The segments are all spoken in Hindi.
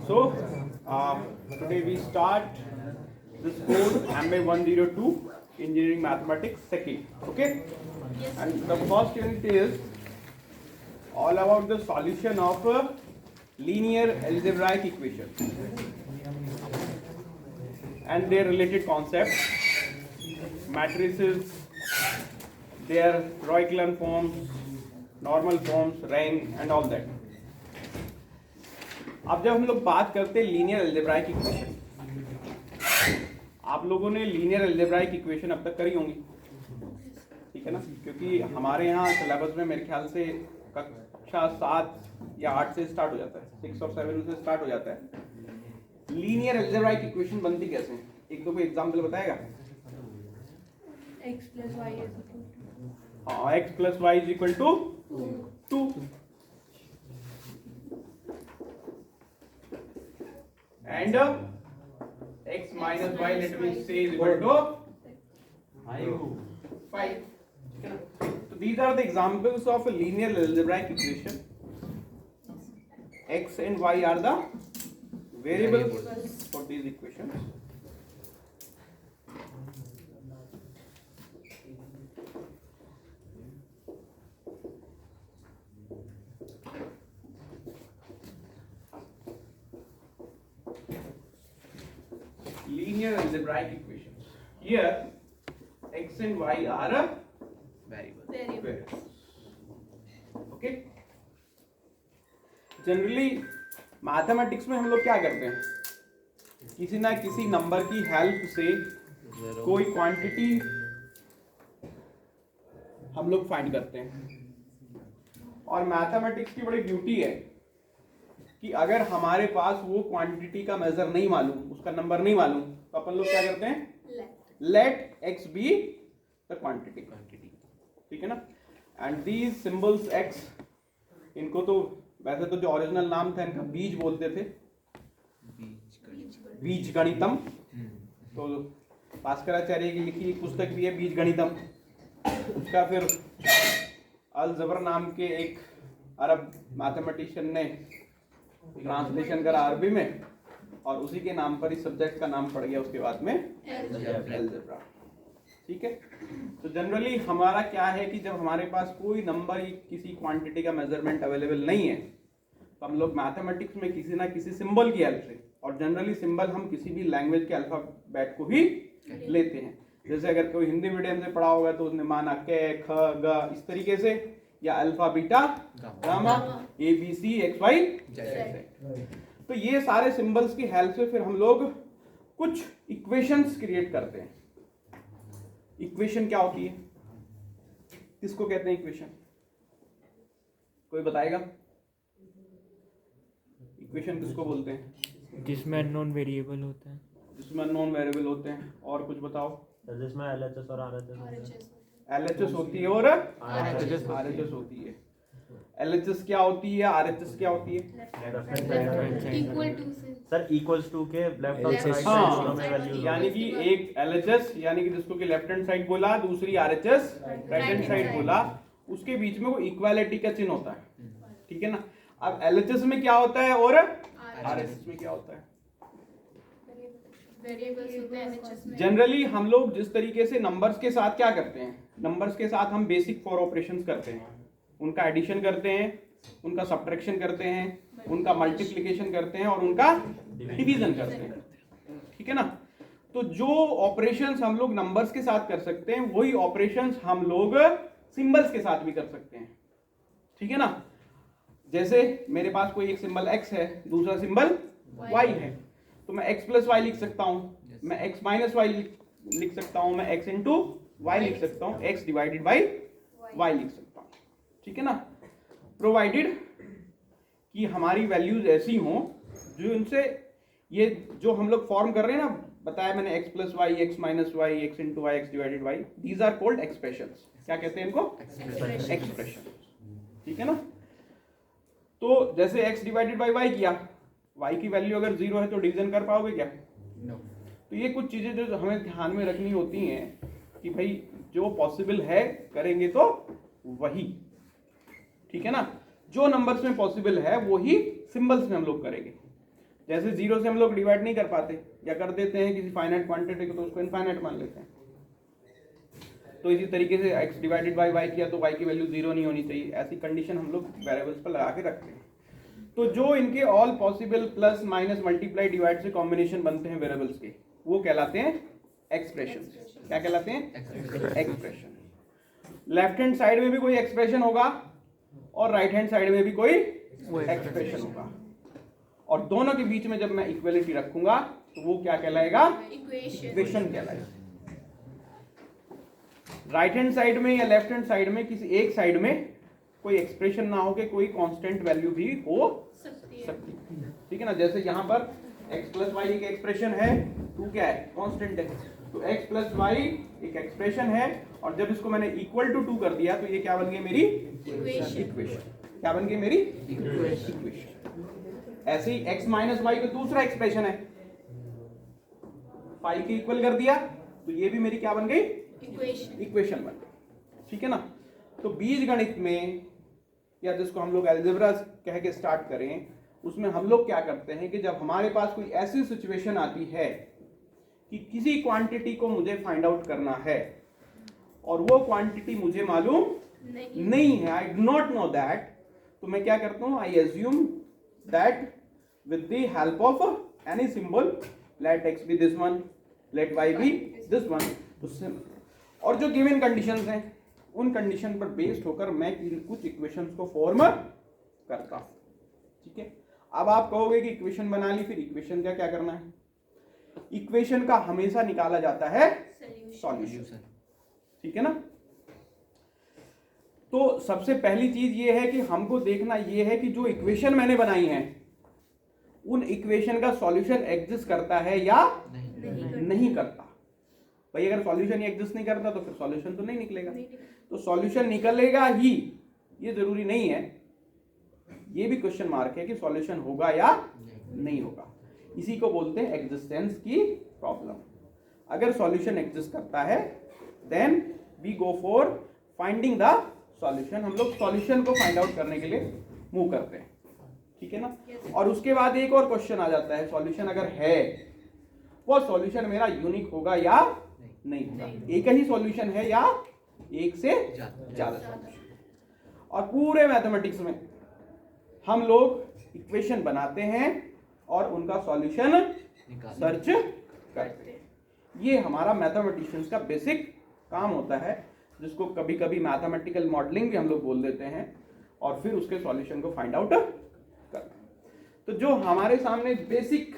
So today we start this course MA 102 Engineering Mathematics second. Okay, and the first unit is all about the solution of linear algebraic equations and their related concepts, matrices, their Roy-Klein forms, normal forms, rank and all that. अब जब हम लोग बात करते हैं लीनियर अलजेब्राइक इक्वेशन, आप लोगों ने लीनियर अलजेब्राइक इक्वेशन अब तक करी होंगी, ठीक है ना? क्योंकि हमारे यहाँ सिलेबस में मेरे ख्याल से कक्षा 7 या 8 से स्टार्ट हो जाता है, 6 और 7 से स्टार्ट हो जाता है। लीनियर अलजेब्राइक इक्वेशन बनती कैसे है? एक दो कोई एग्जांपल बताएगा? x plus y is equal to हाँ, x plus y is equal to 2. And x minus y, let me say, is equal to 5. So these are the examples of a linear algebraic equation. X and y are the variables for these equations. Linear algebraic equations. Here, x and y are variables. Okay. Generally mathematics में हम लोग क्या करते हैं, किसी ना किसी नंबर की हेल्प से कोई क्वांटिटी हम लोग फाइंड करते हैं। और मैथमेटिक्स की बड़ी ब्यूटी है कि अगर हमारे पास वो क्वांटिटी का मेजर नहीं मालूम, उसका नंबर नहीं मालूम, तो अपन लोग क्या करते हैं, let x be the quantity, ठीक है ना? एंड दीज सिंबल्स एक्स, इनको तो वैसे तो जो ओरिजिनल नाम था इनका बीज बोलते थे, बीज गणितम। तो भास्कराचार्य की लिखी पुस्तक भी है बीज गणितम, उसका फिर अलजबर नाम के एक अरब मैथमेटिशियन ने ट्रांसलेशन करा अरबी में, और उसी के नाम पर इस सब्जेक्ट का नाम पड़ गया उसके बाद में अलजेब्रा, ठीक है? तो जनरली हमारा क्या है कि जब हमारे पास कोई नंबर, किसी क्वांटिटी का मेजरमेंट अवेलेबल नहीं है, तो हम लोग मैथमेटिक्स में किसी ना किसी सिंबल की हेल्प से, और जनरली सिंबल हम किसी भी लैंग्वेज के अल्फाबेट को ही लेते हैं। जैसे अगर कोई हिंदी मीडियम से पढ़ा होगा तो उसने माना क ख ग इस तरीके से, या alpha beta gamma a b c x y z. तो ये सारे सिंबल्स की हेल्प से फिर हम लोग कुछ इक्वेशंस क्रिएट करते हैं। इक्वेशन क्या होती है, किसको कहते हैं इक्वेशन? कोई बताएगा? इक्वेशन किसको बोलते हैं? जिसमें अननोन वेरिएबल होते हैं, जिसमें अननोन वेरिएबल होते हैं। और कुछ बताओ? जिसमें एलएचएस और आरएचएस एलएचएस होती है और आरएचएस होती है। एलएचएस क्या होती है, आरएचएस क्या होती है? equal to से सर इक्वल्स टू के लेफ्ट और राइट साइड हाँ, में वैल्यू, यानी कि एक एलएचएस यानी कि जिसको कि लेफ्ट हैंड साइड बोला, दूसरी आरएचएस राइट हैंड साइड बोला, उसके बीच में वो इक्वालिटी का चिन्ह होता है, ठीक है ना? अब एलएचएस में क्या होता है और आरएचएस में क्या होता है? वेरिएबल्स होते हैं LHS में। जनरली हम लोग जिस तरीके से नंबर्स के साथ क्या करते हैं, नंबर्स के साथ हम बेसिक फॉर ऑपरेशंस करते हैं, उनका एडिशन करते हैं, उनका सब्ट्रैक्शन करते हैं, उनका मल्टीप्लिकेशन करते हैं और उनका डिवीजन करते हैं, ठीक है ना? तो जो ऑपरेशंस हम लोग नंबर्स के साथ कर सकते हैं, वही ऑपरेशंस हम लोग सिंबल्स के साथ भी कर सकते हैं, ठीक है ना? जैसे मेरे पास कोई एक सिंबल x है, दूसरा सिंबल y है, तो मैं x प्लस वाई लिख सकता हूँ, मैं x माइनस वाई लिख सकता हूँ, मैं x इंटू वाई लिख सकता हूँ, x डिवाइडेड बाई y लिख सकता हूँ, ठीक है ना? प्रोवाइडेड कि हमारी वैल्यूज ऐसी हों जो इनसे, ये जो हम लोग फॉर्म कर रहे हैं ना, बताया मैंने x plus y, x minus y, x into y, x divided y, these are called expressions. क्या कहते हैं इनको? एक्सप्रेशन, ठीक है ना? तो जैसे x डिवाइडेड बाई y किया, y की वैल्यू अगर 0 है तो डिवीजन कर पाओगे क्या? No. तो ये कुछ चीजें जो हमें ध्यान में रखनी होती हैं कि भाई जो पॉसिबल है करेंगे तो वही, ठीक है ना? जो नंबर्स में पॉसिबल है वो ही सिंबल्स में हम लोग करेंगे। जैसे 0 से हम लोग डिवाइड नहीं कर पाते या कर देते हैं किसी फाइनाइट क्वांटिटी को, तो उसको इनफाइनाइट मान लेते हैं। तो इसी तरीके से x डिवाइडेड बाय y किया तो y की वैल्यू 0 नहीं होनी चाहिए, ऐसी कंडीशन हम लोग वेरिएबल्स पर लगा के रखते हैं। तो जो इनके all possible plus minus multiply divide से कॉम्बिनेशन बनते हैं वेरिएबल्स के, वो कहलाते हैं एक्सप्रेशन। क्या कहलाते हैं? एक्सप्रेशन। लेफ्ट हैंड साइड में भी कोई एक्सप्रेशन होगा और राइट हैंड साइड में भी कोई एक्सप्रेशन होगा, और दोनों के बीच में जब मैं इक्वलिटी रखूंगा तो वो क्या कहलाएगा? इक्वेशन कहलाएगा। राइट हैंड साइड में या लेफ्ट हैंड साइड में किसी एक साइड में कोई एक्सप्रेशन ना हो के कोई कांस्टेंट वैल्यू भी हो सकती है, ठीक है ना। जैसे यहाँ पर x प्लस वाई एक एक्सप्रेशन है, 2 क्या है? कांस्टेंट है। तो x प्लस वाई एक एक्सप्रेशन है, और जब इसको मैंने इक्वल टू 2 कर दिया तो ये क्या बन गई? मेरी इक्वेशन। क्या बन गई? मेरी इक्वेशन। ऐसे ही x माइनस वाई का दूसरा एक्सप्रेशन है, 5 के इक्वल कर दिया तो ये भी मेरी क्या बन गई? इक्वेशन बन गई, ठीक है ना। तो बीज गणित में, या जिसको हम लोग अलजेब्रा कह के स्टार्ट करें, उसमें हम लोग क्या करते हैं कि जब हमारे पास कोई ऐसी सिचुएशन आती है कि किसी क्वांटिटी को मुझे फाइंड आउट करना है और वो क्वांटिटी मुझे मालूम नहीं है, I do not know that, तो मैं क्या करता हूं? I assume that with the help of any symbol, let x be this one, let y be this one, और जो गिवन कंडीशंस हैं उन कंडीशन पर बेस्ड होकर मैं कुछ इक्वेशंस को फॉर्म करता हूं, ठीक है। अब आप कहोगे कि इक्वेशन बना ली, फिर इक्वेशन का क्या करना है? इक्वेशन का हमेशा निकाला जाता है सॉल्यूशन, ठीक है ना। तो सबसे पहली चीज ये है कि हमको देखना ये है कि जो इक्वेशन मैंने बनाई है उन इक्वेशन का सॉल्यूशन एग्जिस्ट करता है या नहीं करता। भाई अगर सॉल्यूशन ही एग्जिस्ट नहीं करता तो फिर सॉल्यूशन तो नहीं निकलेगा। तो सॉल्यूशन निकलेगा ही, ये जरूरी नहीं है, ये भी क्वेश्चन मार्क है कि सॉल्यूशन होगा या नहीं होगा। इसी को बोलते हैं एग्जिस्टेंस की प्रॉब्लम। अगर सॉल्यूशन एग्जिस्ट करता है then we go for finding the solution. हम लोग सॉल्यूशन को फाइंड आउट करने के लिए मूव करते हैं, ठीक है ना। और उसके बाद एक और क्वेश्चन आ जाता है, सॉल्यूशन अगर है वो सॉल्यूशन मेरा यूनिक होगा या नहीं होगा। एक ही सॉल्यूशन है या एक से ज्यादा सॉल्यूशन। और पूरे मैथमेटिक्स में हम लोग इक्वेशन बनाते हैं और उनका सॉल्यूशन सर्च करते हैं। ये हमारा मैथमेटिशियंस का बेसिक काम होता है, जिसको कभी कभी मैथमेटिकल मॉडलिंग भी हम लोग बोल देते हैं, और फिर उसके सॉल्यूशन को फाइंड आउट करते हैं। तो जो हमारे सामने बेसिक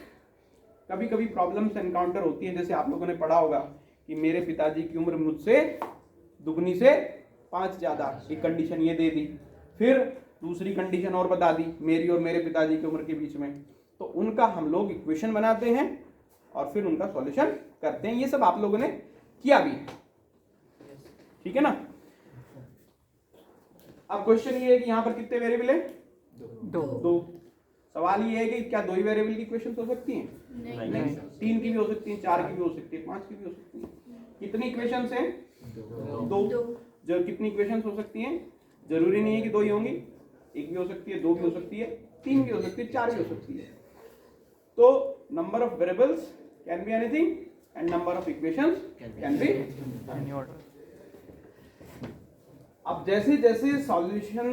कभी कभी प्रॉब्लम्स एनकाउंटर होती है, जैसे आप लोगों ने पढ़ा होगा कि मेरे पिताजी की उम्र मुझसे दुगनी से 5 ज्यादा, एक कंडीशन ये दे दी, फिर दूसरी कंडीशन और बता दी मेरी और मेरे पिताजी की उम्र के बीच में, तो उनका हम लोग इक्वेशन बनाते हैं और फिर उनका सॉल्यूशन करते हैं। ये सब आप लोगों ने किया भी है, ठीक है ना। अब क्वेश्चन ये है कि यहां पर कितने वेरिएबल है? दो। सवाल ये है कि क्या 2 ही वेरिएबल की इक्वेशन हो सकती हैं? नहीं। 3 की भी हो सकती है, 4 की भी हो सकती है, 5 की भी हो सकती है। कितनी इक्वेशंस हैं? 2। जो कितनी इक्वेशंस हो सकती हैं? जरूरी नहीं है कि 2 ही होंगी, 1 भी हो सकती है, 2 भी हो सकती है, 3 भी हो सकती है, 4 भी हो सकती है। तो number of variables can be anything and number of equations can be any order. अब जैसे जैसे सॉल्यूशन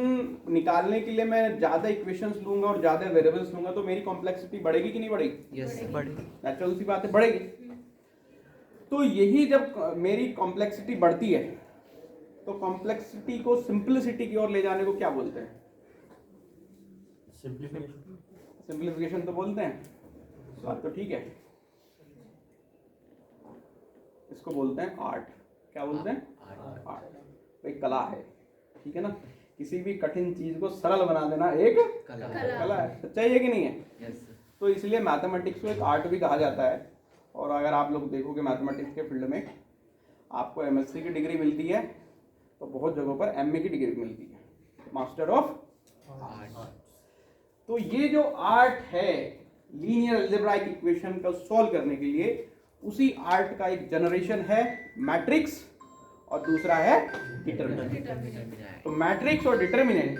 निकालने के लिए मैं ज्यादा इक्वेशंस लूंगा और ज्यादा वेरिएबल्स लूंगा तो मेरी कॉम्प्लेक्सिटी बढ़ेगी कि नहीं बढ़ेगी? यस, बढ़ेगी। नेचुरल सी बात है, बढ़ेगी। तो यही जब मेरी कॉम्प्लेक्सिटी बढ़ती है तो कॉम्प्लेक्सिटी को सिंपलिसिटी की ओर ले जाने को क्या बोलते हैं? सिंप्लीफिकेशन तो बोलते हैं, बात तो ठीक है। इसको बोलते हैं आर्ट। क्या बोलते हैं? आर्ट। एक कला है, ठीक है ना। किसी भी कठिन चीज को सरल बना देना एक कला है। सच्चाई है कि नहीं है? यस। तो इसलिए मैथमेटिक्स को एक आर्ट भी कहा जाता है। और अगर आप लोग देखोगे मैथमेटिक्स के फील्ड में आपको एमएससी की डिग्री मिलती है तो बहुत जगहों पर एमए की डिग्री मिलती है, मास्टर ऑफ आर्ट। तो ये जो आर्ट है लीनियर अलजेब्राइक इक्वेशन को सॉल्व करने के लिए, उसी आर्ट का एक जनरेशन है मैट्रिक्स और दूसरा है डिटरमिनेंट। तो मैट्रिक्स और determinant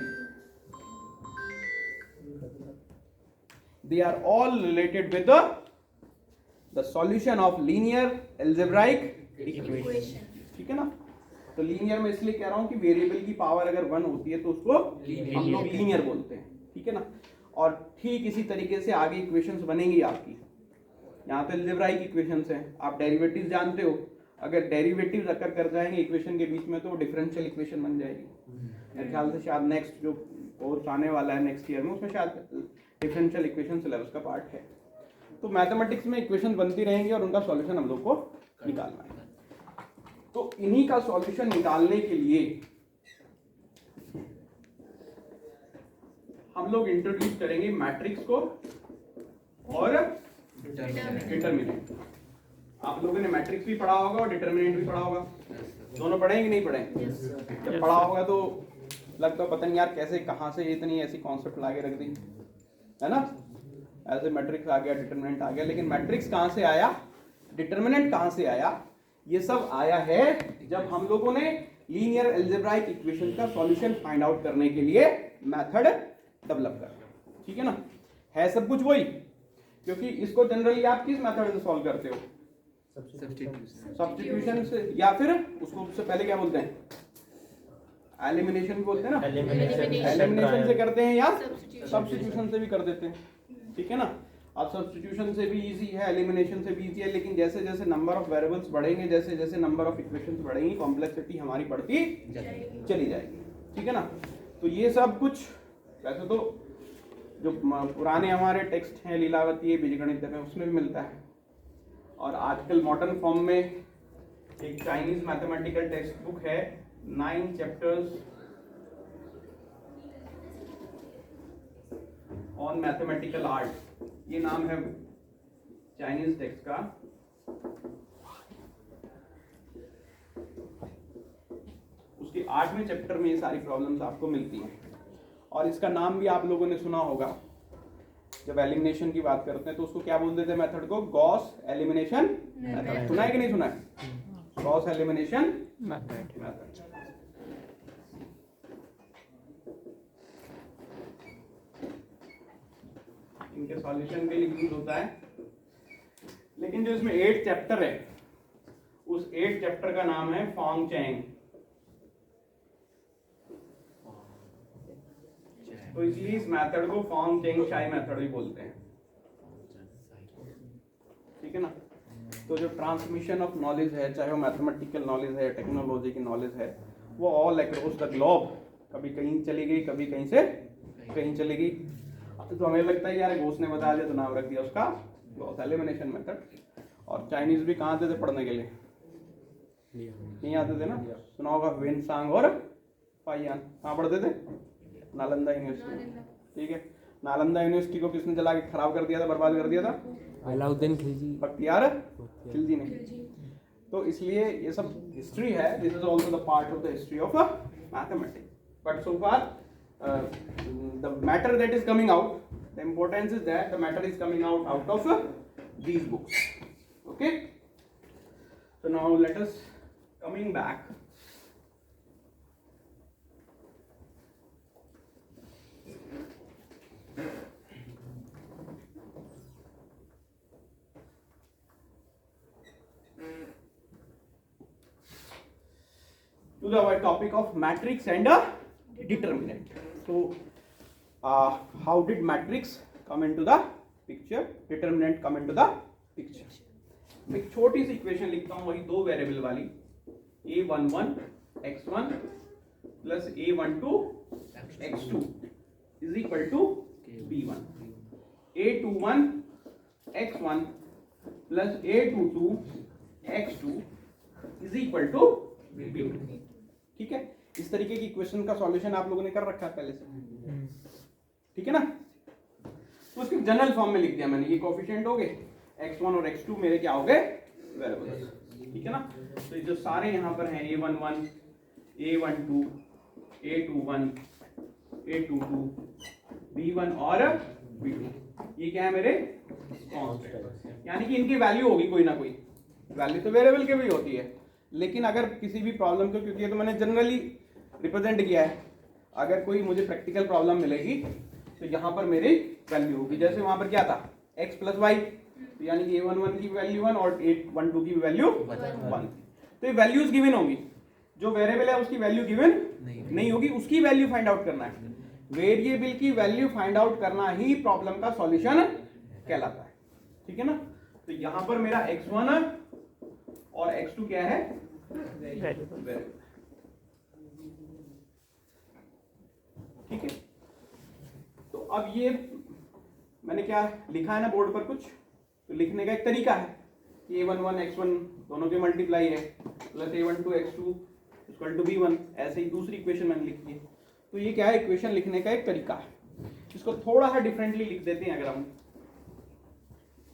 they are all related with the solution of linear algebraic equation. ठीक है ना? तो लीनियर में इसलिए कह रहा हूं कि वेरिएबल की पावर अगर 1 होती है तो उसको हम लोग लीनियर बोलते हैं, ठीक है ना? और ठीक इसी तरीके से आगे इक्वेशंस बनेंगी आपकी। यहाँ तो अलजेब्राइक इक्वेशंस हैं, आप डेरिवेटिव्स जानते हो, अगर डेरिवेटिव्स अकर कर जाएंगे इक्वेशन के बीच में तो वो डिफरेंशियल इक्वेशन बन जाएगी। मेरे ख्याल से शायद नेक्स्ट जो कोर्स आने वाला है नेक्स्ट ईयर में उसमें शायद डिफरेंशियल इक्वेशन सिलेबस का पार्ट है। तो मैथमेटिक्स में इक्वेशन बनती रहेंगी और उनका सॉल्यूशन हम लोग को निकालना है। तो इन्हीं का सॉल्यूशन निकालने के लिए हम लोग इंट्रोड्यूस करेंगे मैट्रिक्स को और डिटरमिनेंट। आप लोगों ने मैट्रिक्स भी पढ़ा होगा और डिटरमिनेंट भी पढ़ा होगा, दोनों पढ़े कि नहीं पढ़े? जब पढ़ा होगा तो लगता पता नहीं यार कैसे कहाँ से इतनी ऐसी कॉन्सेप्ट लाके रख दी है ना। ऐसे मैट्रिक्स आ गया, डिटरमिनेंट आ गया, लेकिन मैट्रिक्स कहाँ से आया, डिटरमिनेंट कहाँ से आया? ये सब आया है जब हम लोगों ने लीनियर अलजेब्राइक इक्वेशन का सॉल्यूशन फाइंड आउट करने के लिए मेथड डेवलप कर, ठीक है ना। है सब कुछ वही, क्योंकि इसको जनरली आप किस मेथड से सॉल्व करते हो? सब्स्टिट्यूशन से, या फिर उसको उससे पहले क्या बोलते हैं? एलिमिनेशन बोलते हैं ना। एलिमिनेशन से करते हैं या सब्स्टिट्यूशन से भी कर देते हैं, ठीक है ना। अब सब्स्टिट्यूशन से भी इजी है, एलिमिनेशन से भी इजी है, लेकिन जैसे जैसे नंबर ऑफ वेरिएबल्स बढ़ेंगे, जैसे जैसे नंबर ऑफ इक्वेशंस बढ़ेंगी, कॉम्प्लेक्सिटी हमारी बढ़ती चली जाएगी, ठीक है ना। तो ये सब कुछ वैसे तो जो पुराने हमारे टेक्स्ट हैं लीलावती बीजगणित में उसमें भी मिलता है, और आजकल मॉडर्न फॉर्म में एक चाइनीज मैथमेटिकल टेक्स्ट बुक है 9 चैप्टर्स ऑन मैथमेटिकल आर्ट, ये नाम है चाइनीज टेक्स्ट का। उसके 8वें चैप्टर में ये सारी प्रॉब्लम्स आपको मिलती हैं, और इसका नाम भी आप लोगों ने सुना होगा। जब एलिमिनेशन की बात करते हैं तो उसको क्या बोलते थे मेथड को? Gauss elimination method. सुना है कि नहीं सुना है? Gauss elimination method. इनके सॉल्यूशन के लिए यूज होता है, लेकिन जो इसमें 8 चैप्टर है उस 8 चैप्टर का नाम है फॉन्ग चैंग। तो इसलिए इस मेथड को फॉन्ग चैंग शाई मेथड भी बोलते हैं, ठीक है ना। तो जो ट्रांसमिशन ऑफ नॉलेज है, चाहे वो मैथमेटिकल नॉलेज है, टेक्नोलॉजी की नॉलेज है, वो ऑल अक्रॉस द ग्लोब, कभी कहीं चली गई, कभी कहीं से कहीं चली गई। तो हमें लगता है यार घोष ने बता दिया तो नाम रख दिया उसका गॉस एलिमिनेशन मेथड। और चाइनीज भी कहाँ आते थे पढ़ने के लिए? नहीं आते थे ना। सुना होगा वेन सांग और फाइयान, कहाँ पढ़ते थे? नालंदा यूनिवर्सिटी, ठीक है। नालंदा यूनिवर्सिटी को किसने जला के खराब कर दिया था, बर्बाद कर दिया था? अलाउद्दीन खिलजी, बख्तियार खिलजी ने। तो इसलिए ये सब हिस्ट्री है, this is also the part of the history of mathematics. But so far the matter that is coming out, the importance is that the matter is coming out of these books, okay. So now let us coming back, to the topic of matrix and determinant. So how did matrix come into the picture, determinant come into the picture? मैं एक छोटी सी इक्वेशन लिखता हूँ, वही 2 वेरिएबल वाली, a11 x1 plus a12 x2 is equal to b1, a21 x1 plus a22 x2 is equal to b2, ठीक है। इस तरीके की इक्वेशन का सॉल्यूशन आप लोगों ने कर रखा है पहले से, ठीक है ना। तो उसके जनरल फॉर्म में लिख दिया मैंने, ये कोएफिशिएंट हो गए, x1 और x2 मेरे क्या हो गए? वेरिएबल्स, ठीक है ना। तो जो सारे यहाँ पर हैं a11 a12 a21 a22 b1 और b2, ये क्या है मेरे? कांस्टेंट, यानी कि इनकी वैल्यू होगी कोई ना कोई। वैल्यू तो वेरिएबल की भी होती है, लेकिन अगर किसी भी प्रॉब्लम को, क्योंकि ये तो मैंने जनरली रिप्रेजेंट किया है, अगर कोई मुझे प्रैक्टिकल प्रॉब्लम मिलेगी तो यहाँ पर मेरी वैल्यू होगी, जैसे वहां पर क्या था x प्लस वाई, तो यानी कि a11 की वैल्यू 1 और a12 की वैल्यू 1। तो ये वैल्यूज गिवन होगी, जो वेरिएबल है उसकी वैल्यू गिवन नहीं होगी, उसकी वैल्यू फाइंड आउट करना है। वेरिएबल की वैल्यू फाइंड आउट करना ही प्रॉब्लम का सॉल्यूशन कहलाता है, ठीक है ना। तो यहां पर मेरा x1 और x2 क्या है, वेरिएबल, ठीक है। तो अब ये मैंने क्या लिखा है ना बोर्ड पर कुछ, तो लिखने का एक तरीका है कि a11 x1 दोनों के मल्टीप्लाई है plus a12 x2 equal to b1, ऐसे ही दूसरी इक्वेशन मैंने लिखी है। तो ये क्या है, इक्वेशन लिखने का एक तरीका है। इसको थोड़ा सा डिफरेंटली लिख देते हैं, अगर हम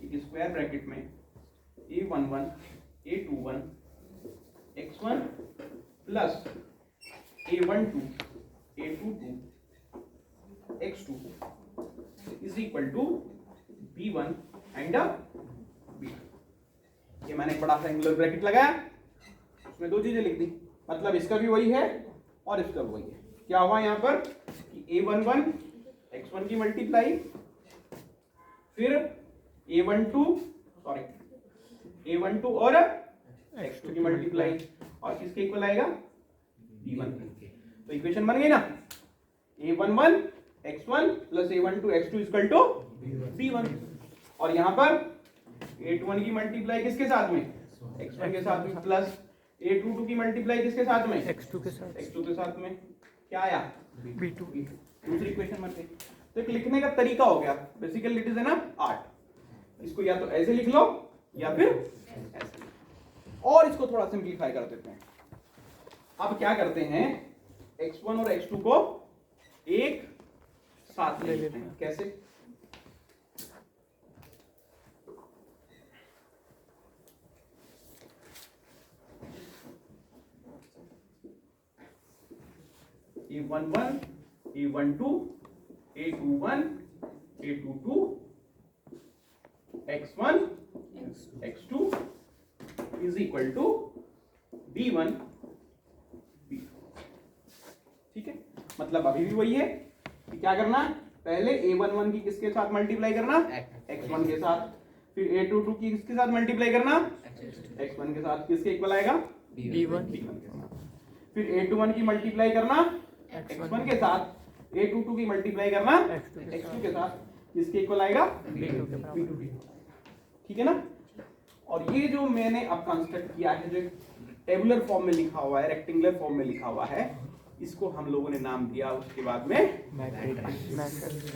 एक स्क्वायर ब्रैकेट में a11 a21 x1 plus a12 a22 x2 is equal to b1 and b2। ये मैंने एक बड़ा सा एंगुलर ब्रैकेट लगाया, उसमें दो चीजें लिख दी, मतलब इसका भी वही है और इसका भी वही है। क्या हुआ यहाँ पर कि a11 x1 की मल्टीप्लाई, फिर a12 और x2 की मल्टीप्लाई, और किसके इक्वल आएगा, b1। तो इक्वेशन बन गई ना, a11 x1 plus a12 x2 equal to b1। और यहाँ पर a21 की मल्टीप्लाई किसके साथ में, x1 के साथ में, प्लस a22 की मल्टीप्लाई किसके साथ में, x2 के साथ में, क्या आया, b2। दूसरी इक्वेशन बन गई। तो एक लिखने का तरीका हो गया, basically it is an art. इसको या तो ऐसे लिख लो या फिर ऐसे, और इसको थोड़ा सिंप्लीफाई कर देते हैं। अब क्या करते हैं, x1 और x2 को एक साथ ले लेते हैं। कैसे, a11 a12 a21 a22 x1 x2 is equal to b1 b2, ठीक है। मतलब अभी भी वही है कि क्या करना, पहले a11 की किसके साथ मल्टीप्लाई करना, x1 के साथ, फिर a22 की किसके साथ मल्टीप्लाई करना, x1 के साथ, किसके इक्वल आएगा, b1 के साथ, फिर a21 की मल्टीप्लाई करना x1 के साथ, a22 की मल्टीप्लाई करना x2 के साथ, किसके इक्वल आएगा, b2, ठीक है ना। और ये जो मैंने अब कंस्ट्रक्ट किया है, जो टेबुलर फॉर्म में लिखा हुआ है, रेक्टेंगुलर फॉर्म में लिखा हुआ है, इसको हम लोगों ने नाम दिया उसके बाद में matrix.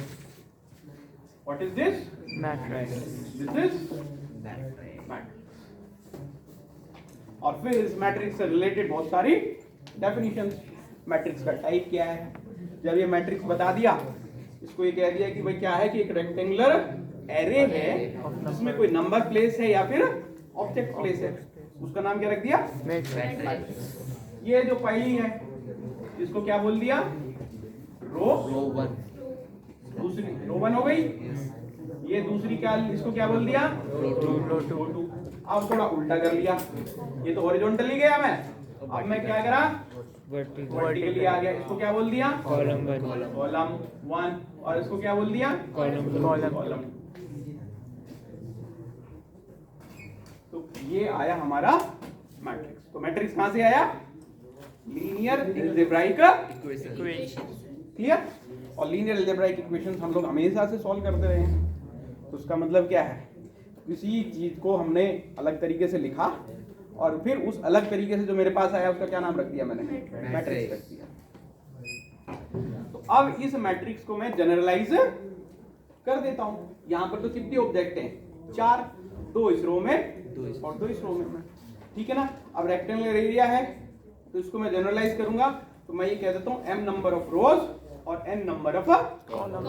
What is this, this is matrix. और फिर इस मैट्रिक्स से रिलेटेड बहुत सारी डेफिनेशंस, मैट्रिक्स का टाइप क्या है। जब ये मैट्रिक्स बता दिया, इसको ये कह दिया कि भाई क्या है कि एक रेक्टेंगुलर एरे है जिसमें कोई नंबर प्लेस है या फिर ऑब्जेक्ट प्लेस है, उसका नाम क्या रख दिया, मैट्रिक्स। ये जो पहली है इसको क्या बोल दिया, रो 1, दूसरी रो 1 हो गई। ये दूसरी क्या, इसको क्या बोल दिया, रो 2। अब थोड़ा उल्टा कर लिया, ये तो हॉरिजॉन्टली गया मैं, अब मैं क्या करा, वर्टिकली आ गया। इसको क्या बोल दिया, कॉलम 1, और इसको क्या बोल दिया, कॉलम। तो ये आया हमारा मैट्रिक्स। तो मैट्रिक्स कहां से आया, लीनियर अलजेब्राइक इक्वेशन, क्लियर। और लीनियर अलजेब्राइक इक्वेशंस हम लोग हमेशा से सॉल्व करते रहे हैं। तो उसका मतलब क्या है, किसी चीज को हमने अलग तरीके से लिखा और फिर उस अलग तरीके से जो मेरे पास आया उसका क्या नाम रख दिया मैंने, मैट्रिक्स रख दिया। तो अब इस मैट्रिक्स को मैं जनरलाइज कर देता हूं। यहां पर तो कितने ऑब्जेक्ट हैं, 4, 2 इस रो में और 2 इस रो में, ठीक है ना। अब रेक्टेंगुलर एरिया है तो इसको मैं जनरलाइज करूंगा, तो मैं ये कह देता हूं m नंबर ऑफ रोज और n number of column.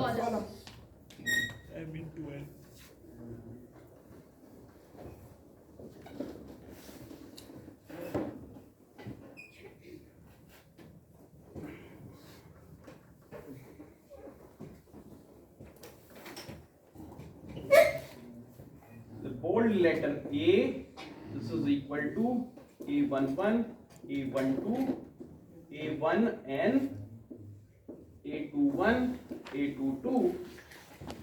bold letter A, this is equal to A11, A12, A1N, A21, A22,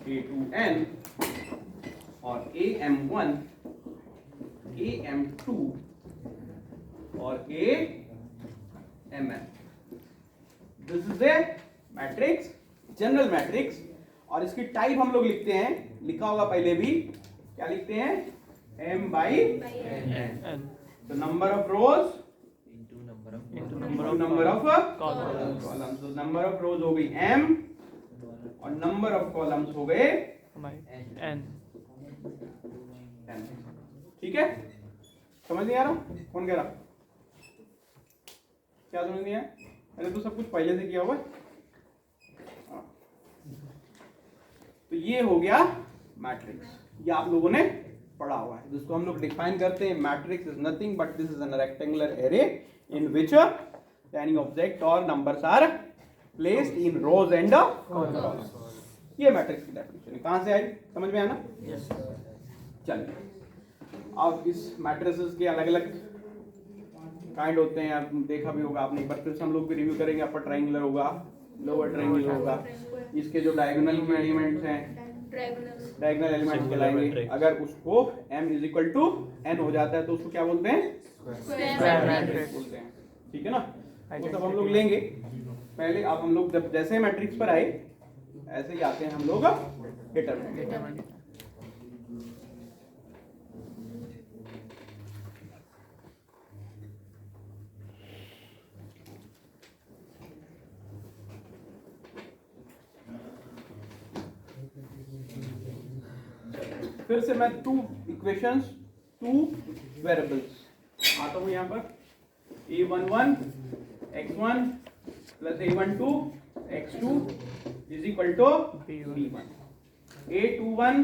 A2n और AM1, AM2 और AMN. This is a matrix, general matrix, और इसकी टाइप हम लोग लिखते हैं, लिखा होगा पहले भी, क्या लिखते हैं? M by N the number of rows into number of columns. columns. तो number of rows हो गई M और number of columns हो गए by N. N. ठीक है? समझ नहीं आ रहा? कौन कह रहा? क्या समझ नहीं आया? मैंने तो सब कुछ पहले से किया हुआ है। हाँ। तो ये हो गया मैट्रिक्स, ये आप लोगों ने पढ़ा हुआ है, जिसको हम लोग डिफाइन करते हैं matrix is nothing but this is an rectangular array in which any object और numbers are placed in rows and columns. ये मैट्रिक्स की डेफिनेशन है। कहां से आई? समझ में आया ना? Yes. चलिए, अब इस मैट्रिसेस के अलग अलग काइंड होते हैं, आप देखा भी होगा आपने, एक बार फिर से हम लोग भी रिव्यू करेंगे। अपर ट्रायंगुलर होगा, लोअर ट्रायंगुलर होगा, इसके जो डायगोनल एलिमेंट्स हैं डायगोनल एलिमेंट्स कहलाएंगे। अगर उसको m is equal to n हो जाता है तो उसको क्या बोलते हैं? Square matrix. बोलते हैं। ठीक है ना? वो सब हम लोग लेंगे। पहले अब हम लोग जब जैसे मैट्रिक्स पर आए ऐसे ही आते हैं हम लोग डिटरमिनेंट। फिर से मैं टू इक्वेशंस, टू वेरिएबल्स आता हूं यहां पर। a11 x1 plus a12 x2 is equal to b1। a21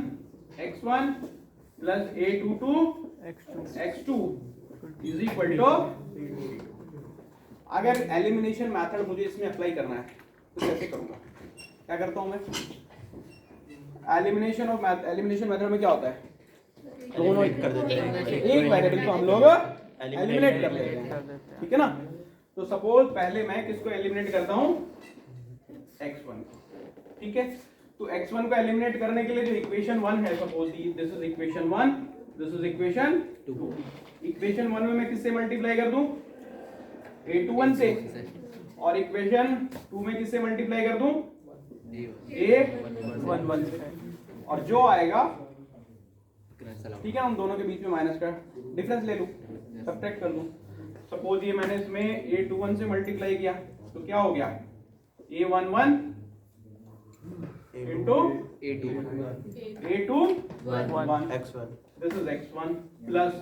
x1 plus a22 x2 is equal to. अगर एलिमिनेशन मेथड मुझे इसमें अप्लाई करना है तो कैसे करूंगा? क्या करता हूं मैं? एलिमिनेशन मेथड में क्या होता है? दोनों कर देते हैं। एक वेरिएबल को हम लोग एलिमिनेट कर लेते हैं। ठीक है ना? तो सपोज पहले मैं किसको एलिमिनेट करता हूं? x1। ठीक है, तो x1 को एलिमिनेट करने के लिए जो इक्वेशन 1 है, suppose this is equation 1, this is equation 2। Equation 1 में मैं किससे मल्टीप्लाई कर दूं? a21 से। और इक्वेशन 2 में किससे मल्टीप्लाई कर दूं? a11 से। और जो आएगा, ठीक है, हम दोनों के बीच में माइनस का डिफरेंस ले लूं, सब्ट्रैक्ट कर दूं। सपोज ये मैंने इसमें a21 से मल्टीप्लाई किया तो क्या हो गया? a11 into a21 x1 this is x1 plus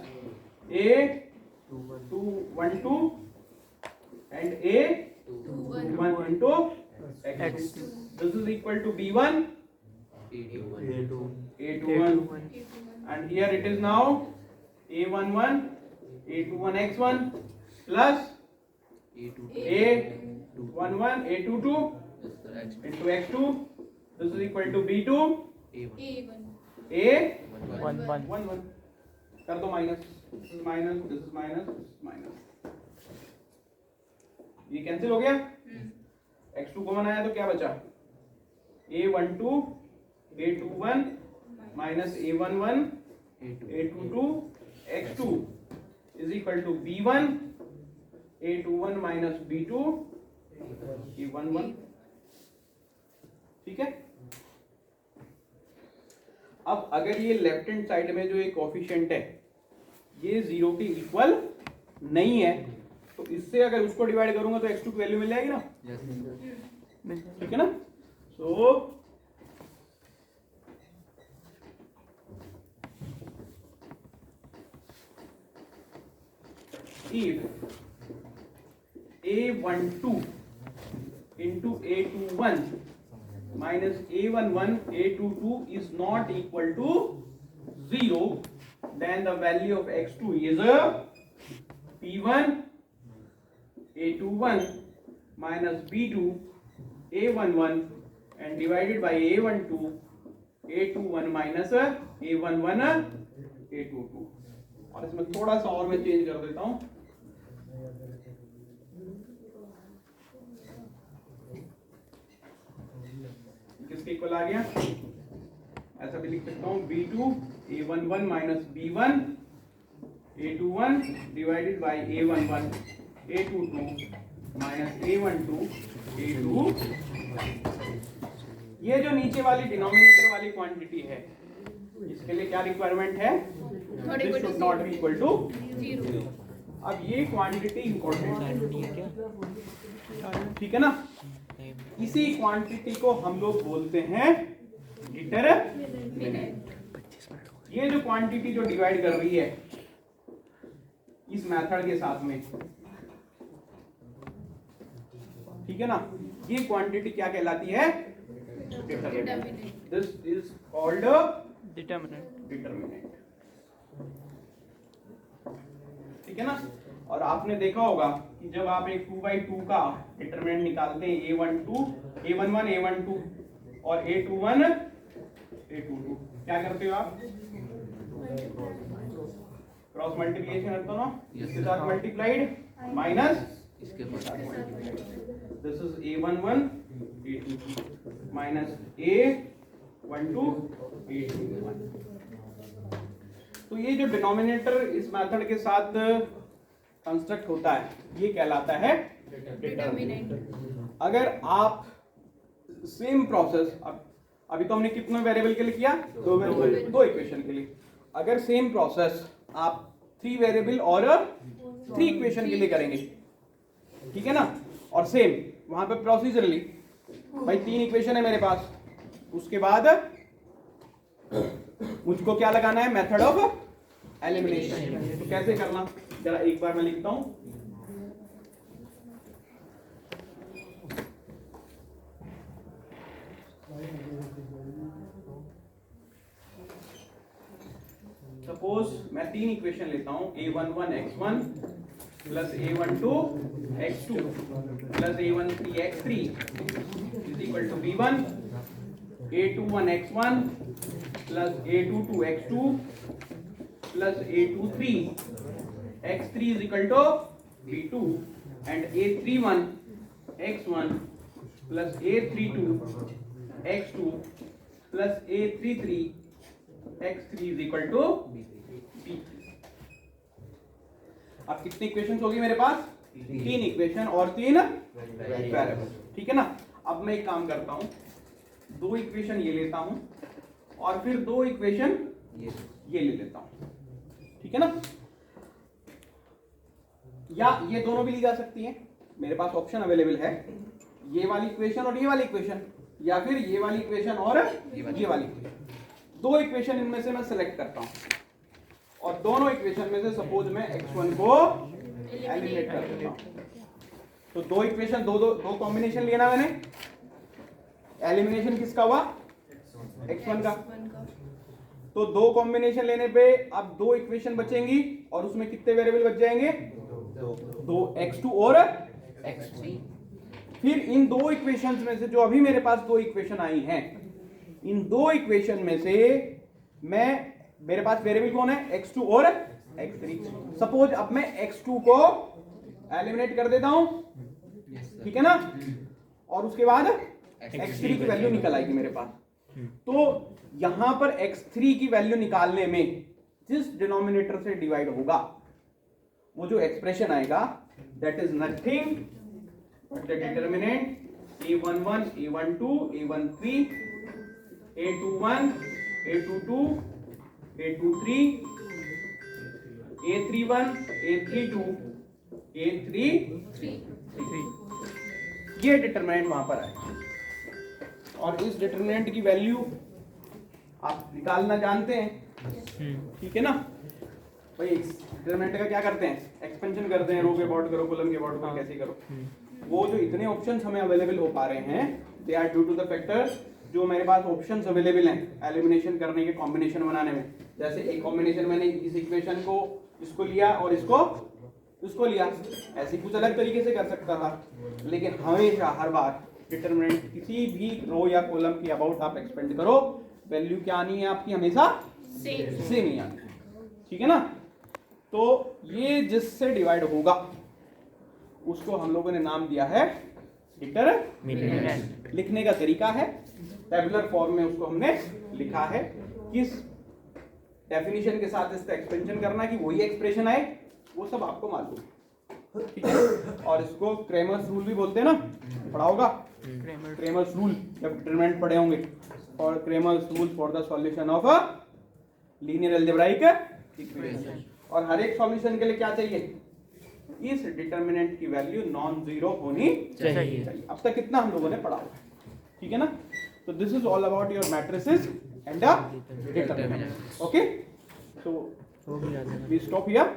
a212 and a21 into x2. This is equal to b1 a21 and here it is now a11 a21 x1 plus a11 a22 into x2. This is equal to b2 a11 कर दो minus, this is minus, this is minus, this is minus, ये कैंसिल हो गया। x2 कॉमन आया तो क्या बचा? a12 a21 minus a11 a22 x2 is equal to b1 a21 minus b2 a11। ठीक है, अब अगर ये लेफ्ट हैंड साइड में जो एक कोफिशिएंट है ये 0 के इक्वल नहीं है तो इससे अगर उसको डिवाइड करूंगा तो x2 की वैल्यू मिल जाएगी ना? ठीक है ना? सो if a12 into a21 minus a11 a22 is not equal to 0, then the value of x2 is p1 a21 minus b2 a11 and divided by a12 a21 minus a11 a22। और इसमें थोड़ा सा और मैं चेंज कर देता हूं। किसके इक्वल आ गया? ऐसा भी लिख सकता हूँ B2 A11 minus B1 A21 divided by A11 A22 minus A12 A2। ये जो नीचे वाली डिनोमिनेटर वाली क्वांटिटी है, इसके लिए क्या रिक्वायरमेंट है? This should not be equal to 0। अब ये क्वांटिटी इंपॉर्टेंट है, ठीक है ना? इसी क्वांटिटी को हम लोग बोलते हैं डिटरमिनेंट। ये जो क्वांटिटी जो डिवाइड कर रही है इस मेथड के साथ में, ठीक है ना, ये क्वांटिटी क्या कहलाती है? Determinant. This is called determinant, ठीक है ना? और आपने देखा होगा कि जब आप एक 2/2 का डिटरमिनेंट निकालते हैं, A11 A12 और A21 A22, क्या करते हो आप? क्रॉस मल्टीप्लिकेशन करते हो ना, इसके साथ मल्टीप्लाइड माइनस इसके साथ multiplied. This is A11 A22 minus A12 A21। तो ये जो डिनोमिनेटर इस मेथड के साथ कंस्ट्रक्ट होता है, ये कहलाता है डिटरमिनेंट। अगर आप सेम प्रोसेस, अभी तो हमने कितने वेरिएबल के लिए किया? दो इक्वेशन के लिए। अगर सेम प्रोसेस आप 3 वेरिएबल और 3 इक्वेशन के लिए करेंगे, ठीक है ना, और सेम वहां पे प्रोसीजरली, भाई 3 इक्वेशन है मेरे पास, उसके बाद मुझको क्या लगाना है? Method of elimination. तो कैसे करना, जरा एक बार मैं लिखता हूं। सपोज मैं 3 इक्वेशन लेता हूं, A11 x1 plus A12 x2 plus A13 x3 is equal to B1, A21 x1 plus A22 x2 plus A23 x3 is equal to B2 and A31 x1 plus A32 x2 plus A33 x3 is equal to B3। अब कितनी इक्वेशंस होगी मेरे पास? 3 इक्वेशन और 3 वेरिएबल, ठीक है ना? अब मैं एक काम करता हूं, 2 इक्वेशन ये लेता हूं और फिर 2 इक्वेशन ये ले लेता हूं, ठीक है ना? या ये दोनों भी ली जा सकती हैं, मेरे पास ऑप्शन अवेलेबल है, ये वाली इक्वेशन और ये वाली इक्वेशन, या फिर ये वाली इक्वेशन और ये वाली इक्वेशन। 2 इक्वेशन इनमें से मैं सिलेक्ट करता हूं और दोनों इक्वेशन में से सपोज मैं x1 को एलिमिनेट कर देता हूं। तो 2 इक्वेशन, दो कॉम्बिनेशन लिया ना मैंने। एलिमिनेशन किसका हुआ? x1 का। तो 2 कॉम्बिनेशन लेने पे अब 2 इक्वेशन बचेंगी और उसमें कितने वेरिएबल बच जाएंगे? 2 x2 और x3। फिर इन 2 इक्वेशंस में से जो अभी मेरे पास 2 इक्वेशन आई हैं, इन 2 इक्वेशन में से मेरे पास वेरिएबल कौन है? x2 और x3। सपोज अब मैं x2 को एलिमिनेट कर देता हूं, ठीक है ना, और उसके बाद x3 की वैल्यू निकल आएगी मेरे पास। तो यहां पर x3 की वैल्यू निकालने में जिस डिनोमिनेटर से डिवाइड होगा वो जो एक्सप्रेशन आएगा, that is nothing but the determinant A11 A12 A13 A21 A22 A23 A31 A32 A33। ये डिटरमिनेंट वहां पर आएगा और इस डिटरमिनेंट की वैल्यू आप निकालना जानते हैं, ठीक है ना? भाई डिटरमिनेंट का क्या करते हैं? एक्सपेंशन करते हैं, रो के अबाउट करो, कॉलम के अबाउट करो, कैसे करो। वो जो इतने ऑप्शंस हमें अवेलेबल हो पा रहे हैं, they are due to the factor जो मेरे पास ऑप्शंस अवेलेबल हैं एलिमिनेशन करने के, कॉम्बिनेशन बनाने में। जैसे एक कॉम्बिनेशन मैंने इस इक्वेशन को इसको लिया और इसको लिया, ऐसे कुछ अलग तरीके से कर सकता था, लेकिन हमेशा हर बार डिटरमिनेंट किसी भी रो या कॉलम की अबाउट आप एक्सपेंड करो, वैल्यू क्या आनी है आपकी? हमेशा सेम ही आनी है, ठीक है ना? तो ये जिससे डिवाइड होगा उसको हम लोगों ने नाम दिया है डिटरमिनेंट। लिखने का तरीका है टेबुलर फॉर्म में उसको हमने लिखा है। किस डेफिनेशन के साथ इसका एक्सपेंशन करना कि वही एक्सप्रेशन आए, वो सब आपको मालूम है, ठीक है। और इसको क्रेमर्स रूल भी बोलते हैं ना, पढ़ा होगा क्रेमर्स रूल जब डिटरमिनेंट पढ़े होंगे। और Cramer's rule for the solution of a linear algebraic equation. और हर एक सॉल्यूशन के लिए क्या चाहिए, इस डिटरमिनेंट की वैल्यू नॉन जीरो होनी चाहिए। अब तक कितना हम लोगों ने पढ़ा हुआ है, ठीक है ना। तो this is all about your matrices and the determinant. Okay, so we stop here.